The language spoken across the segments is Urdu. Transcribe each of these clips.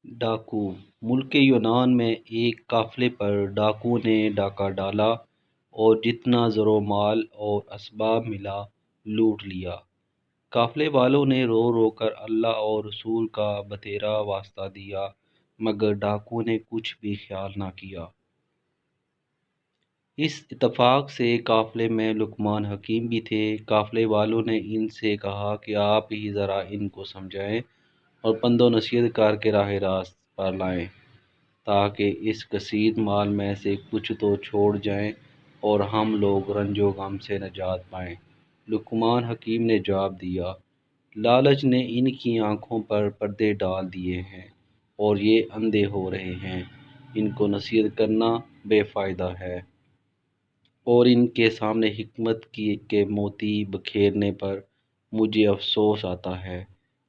ڈاکو ملک یونان میں ایک قافلے پر ڈاکوؤں نے ڈاکہ ڈالا اور جتنا زر و مال اور اسباب ملا لوٹ لیا۔ قافلے والوں نے رو رو کر اللہ اور رسول کا بتیرا واسطہ دیا مگر ڈاکوؤں نے کچھ بھی خیال نہ کیا۔ اس اتفاق سے قافلے میں لقمان حکیم بھی تھے۔ قافلے والوں نے ان سے کہا کہ آپ ہی ذرا ان کو سمجھائیں اور پند و نصیحت کر کے راہ راست پر لائیں تاکہ اس کثیر مال میں سے کچھ تو چھوڑ جائیں اور ہم لوگ رنج و غم سے نجات پائیں۔ لقمان حکیم نے جواب دیا، لالچ نے ان کی آنکھوں پر پردے ڈال دیے ہیں اور یہ اندھے ہو رہے ہیں۔ ان کو نصیحت کرنا بے فائدہ ہے اور ان کے سامنے حکمت کے موتی بکھیرنے پر مجھے افسوس آتا ہے۔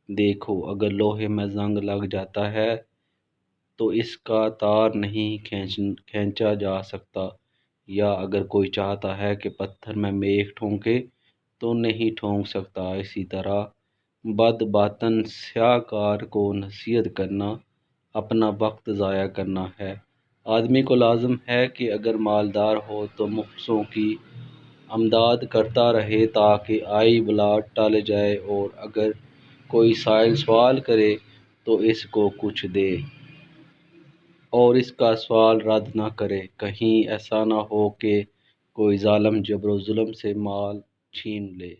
دیکھو، اگر لوہے میں زنگ لگ جاتا ہے تو اس کا تار نہیں کھینچا جا سکتا، یا اگر کوئی چاہتا ہے کہ پتھر میں میخ ٹھونکے تو نہیں ٹھونک سکتا۔ اسی طرح بد باطن سیاہ کار کو نصیحت کرنا اپنا وقت ضائع کرنا ہے۔ آدمی کو لازم ہے کہ اگر مالدار ہو تو مفلسوں کی امداد کرتا رہے تاکہ آئی بلا ٹل جائے، اور اگر کوئی سائل سوال کرے تو اس کو کچھ دے اور اس کا سوال رد نہ کرے۔ کہیں ایسا نہ ہو کہ کوئی ظالم جبر و ظلم سے مال چھین لے۔